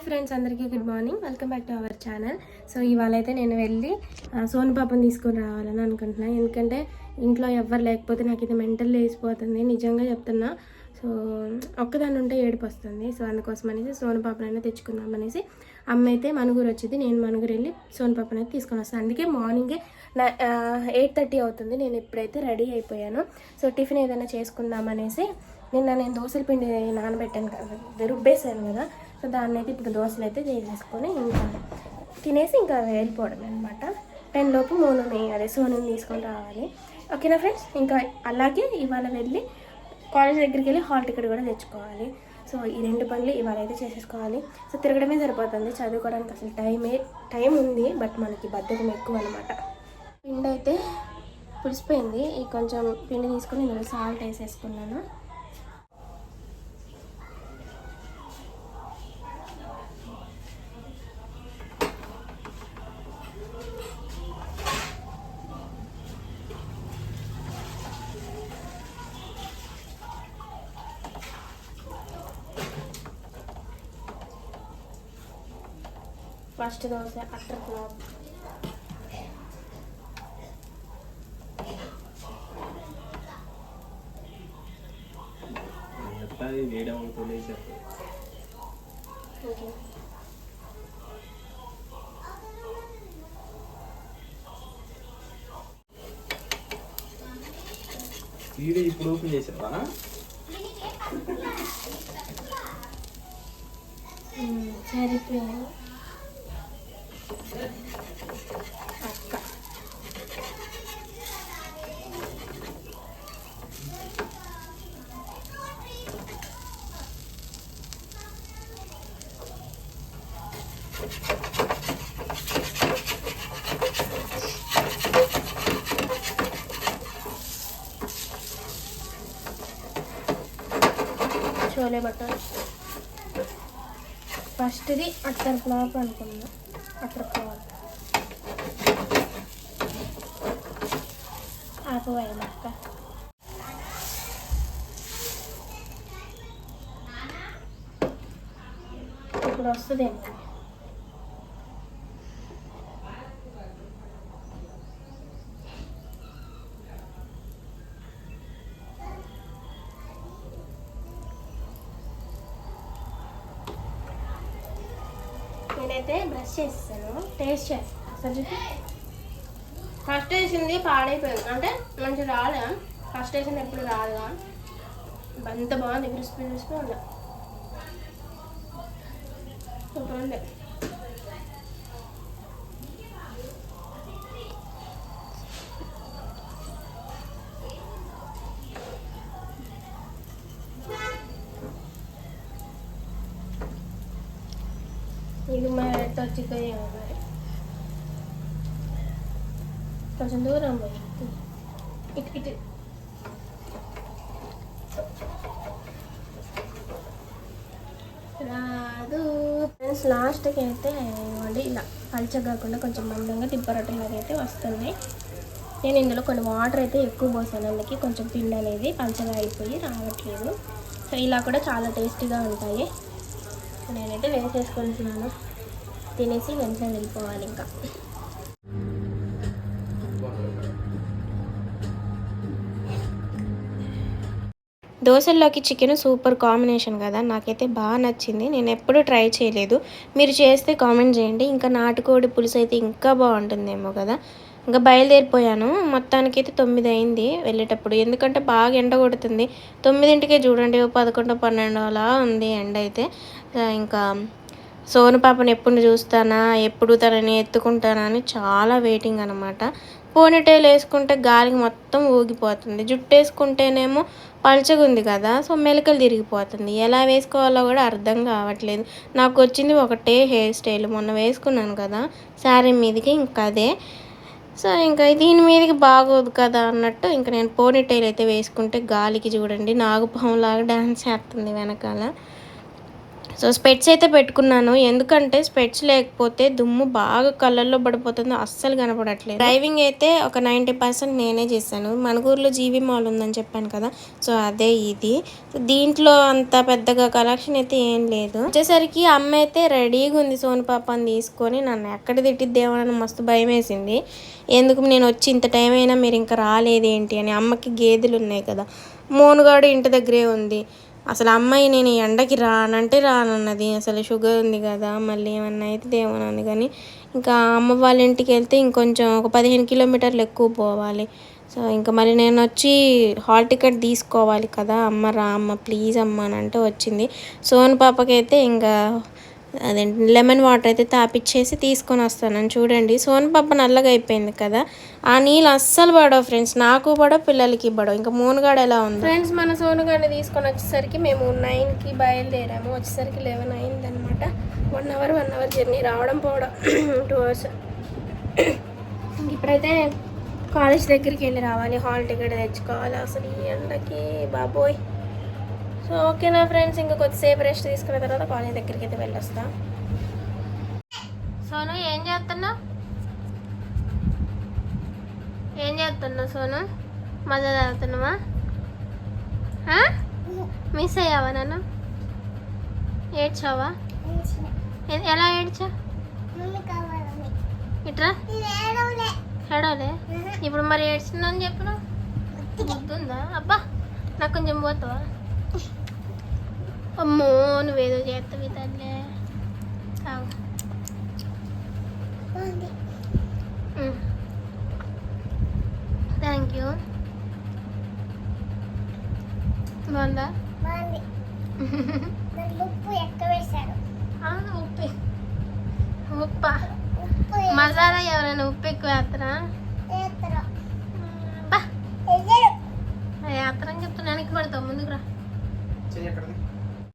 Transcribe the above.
Friends, అందరికీ good morning. Welcome back to our channel. So ఇవాళ అయితే నేను వెళ్ళి సోను పాపని తీసుకొని రావాలని అనుకుంటున్నాను. ఎందుకంటే ఇంట్లో ఎవ్వరు లేకపోతే నాకు ఇది మెంటల్ వేసిపోతుంది, నిజంగా చెప్తున్నా. సో ఒక్కదాన్ని ఉంటే ఏడుపు వస్తుంది. సో అందుకోసం అనేసి సోను పాపనైనా తెచ్చుకుందాం అనేసి అమ్మ అయితే మనుగురు వచ్చింది. నేను మనుగురు వెళ్ళి సోను పాపని అయితే తీసుకొని వస్తాను. అందుకే మార్నింగే 8:30 అవుతుంది. నేను ఇప్పుడైతే రెడీ అయిపోయాను. సో టిఫిన్ ఏదైనా చేసుకుందాం అనేసి నేను దోశల పిండి నానబెట్టాను కదా, రుబ్బేసాను కదా. సో దాన్ని అయితే ఇప్పుడు దోశలు అయితే చేసేసుకొని ఇంకా తినేసి ఇంకా వెళ్ళిపోవడం అనమాట. 10 లోపు అదే సోనుని తీసుకొని రావాలి. ఓకేనా ఫ్రెండ్స్? ఇంకా అలాగే ఇవాళ వెళ్ళి కాలేజ్ దగ్గరికి వెళ్ళి హాల్ టికెట్ కూడా తెచ్చుకోవాలి. సో ఈ 2 పనులు ఇవాళ అయితే చేసేసుకోవాలి. సో తిరగడమే సరిపోతుంది, చదువుకోవడానికి అసలు టైం ఉంది, బట్ మనకి బద్ధకం ఎక్కువ అనమాట. పిండి అయితే పులిసిపోయింది. ఈ కొంచెం పిండి తీసుకొని నేను సాల్ట్ వేసేసుకున్నాను. First dosa utter flop. ఇప్పుడు ఓపెన్ చేసావా? సరిపోయింది. చోలే బటర్ ఫస్ట్ది అట్టర్ ఫ్లాప్ అనుకున్నా. అట్టర్ ఫ్లాప్ ఆపవాయిలక్క. ఇప్పుడు వస్తుందేమో. నేనైతే బ్రష్ చేస్తాను, టేస్ట్ చేస్తాను. అసలు ఫస్ట్ వేసింది పాడైపోయింది, అంటే మంచిగా రాలే. ఫస్ట్ వేసింది ఎప్పుడు రాదుగా, అంత బాగుంది, క్రిస్పీ ఉండే. సూపర్ ఉండే. ఇది మా ఎట్ట వచ్చిపోయి మరి కొంచెం దూరం పోయి ఇటు రాదు. ఫ్రెండ్స్, లాస్ట్కి అయితే ఇవ్వండి ఇలా పల్చగా కాకుండా కొంచెం మందంగా తిప్పరొట్టలాగా అయితే వస్తున్నాయి. నేను ఇందులో కొన్ని వాటర్ అయితే ఎక్కువ పోసాను, అందుకే కొంచెం పిండి అనేది పల్చగా అయిపోయి రావట్లేదు. సో ఇలా కూడా చాలా టేస్టీగా ఉంటాయి. నేనైతే వేసేసుకుంటున్నాను, తినేసి వెంటనే వెళ్ళిపోవాలి. ఇంకా దోశల్లోకి చికెన్ సూపర్ కాంబినేషన్ కదా, నాకైతే బాగా నచ్చింది. నేను ఎప్పుడూ ట్రై చేయలేదు, మీరు చేస్తే కామెంట్ చేయండి. ఇంకా నాటుకోడి పులుసు అయితే ఇంకా బాగుంటుందేమో కదా. ఇంకా బయలుదేరిపోయాను. మొత్తానికైతే 9 అయింది వెళ్ళేటప్పుడు, ఎందుకంటే బాగా ఎండ కొడుతుంది. 9కే చూడండి 11, 12 అలా ఉంది ఎండ అయితే. ఇంకా సోను పాపను ఎప్పుడు చూస్తానా, ఎప్పుడు తనని ఎత్తుకుంటానా అని చాలా వెయిటింగ్ అనమాట. పోనీటైల్ వేసుకుంటే గాలికి మొత్తం ఊగిపోతుంది, జుట్టు వేసుకుంటేనేమో పల్చగా ఉంది కదా, సో మెలికలు తిరిగిపోతుంది. ఎలా వేసుకోవాలో కూడా అర్థం కావట్లేదు. నాకు వచ్చింది ఒకటే హెయిర్ స్టైల్, మొన్న వేసుకున్నాను కదా శారీ మీదకి, ఇంకా అదే. సో ఇంకా దీని మీదకి బాగోదు కదా అన్నట్టు ఇంకా నేను పోనీటైల్ అయితే వేసుకుంటే గాలికి చూడండి నాగుపాములాగా డ్యాన్స్ చేస్తుంది వెనకాల. సో స్పెట్స్ అయితే పెట్టుకున్నాను, ఎందుకంటే స్పెట్స్ లేకపోతే దుమ్ము బాగా కళ్ళల్లో పడిపోతుంది, అస్సలు కనపడట్లేదు. డ్రైవింగ్ అయితే ఒక 90% నేనే చేశాను. మన ఊర్లో జీవి మాల్ ఉందని చెప్పాను కదా, సో అదే ఇది. దీంట్లో అంత పెద్దగా కలెక్షన్ అయితే ఏం లేదు. వచ్చేసరికి అమ్మ అయితే రెడీగా ఉంది సోను పాపని తీసుకొని. నన్ను ఎక్కడ తిట్టిద్దేమోనని మస్తు భయం వేసింది. ఎందుకు నేను వచ్చి ఇంత టైం అయినా మీరు ఇంకా రాలేదేంటి అని. అమ్మకి గేదెలు ఉన్నాయి కదా, మోనుగాడు ఇంటి దగ్గరే ఉంది. అసలు అమ్మాయి నేను ఎండకి రానంటే రానన్నది. అసలు షుగర్ ఉంది కదా, మళ్ళీ ఏమన్నా అయితే దేవనని. కానీ ఇంకా అమ్మ వాళ్ళ ఇంటికి వెళ్తే ఇంకొంచెం ఒక 15 కిలోమీటర్లు ఎక్కువ పోవాలి. సో ఇంకా మళ్ళీ నేను వచ్చి హాల్ టికెట్ తీసుకోవాలి కదా. అమ్మ రా అమ్మ ప్లీజ్ అమ్మ అని అంటే వచ్చింది. సోను పాపకైతే ఇంకా అదేంటి లెమన్ వాటర్ అయితే తాపిచ్చేసి తీసుకొని వస్తానని. చూడండి సోను పాప నల్లగా అయిపోయింది కదా, ఆ నీళ్ళు అస్సలు పడవు ఫ్రెండ్స్, నాకు పడవు పిల్లలకి పడవు. ఇంకా మూనుగాడు ఎలా ఉంది ఫ్రెండ్స్. మన సోనుగాడిని తీసుకొని వచ్చేసరికి మేము 9కి బయలుదేరాము, వచ్చేసరికి 11 అయిందనమాట. 1 అవర్ జర్నీ, రావడం పోవడం 2 అవర్స్. ఇప్పుడైతే కాలేజ్ దగ్గరికి వెళ్ళి రావాలి, హాల్ టికెట్ తెచ్చుకోవాలి. అసలు ఈ ఎండకి బాబోయ్. సో ఓకేనా ఫ్రెండ్స్, ఇంకా కొద్దిసేపు రెస్ట్ తీసుకున్న తర్వాత కాలేజ్ దగ్గరికి అయితే వెళ్ళొస్తా. సోను ఏం చేస్తున్నావు? ఏం చేస్తున్నావు సోను? మజా తాగుతున్నావా? మిస్ అయ్యావా నన్ను? ఏడ్చావా? ఎలా ఏడ్చా? ఇట్రా ఏడవలే. ఇప్పుడు మరి ఏడ్చిందని చెప్పిన గుర్తుందా? అబ్బా నాకు కొంచెం పోతావా? అమ్మో నువ్వేదో చేస్తావి తల్లే. తాగు. Thank you. బాగుందా? ఉప్పు ఎక్కువ వేశారు. ఉప్పు ఉప్ప మసాలా ఎవరైనా ఉప్పు ఎక్కువ వేస్తారా?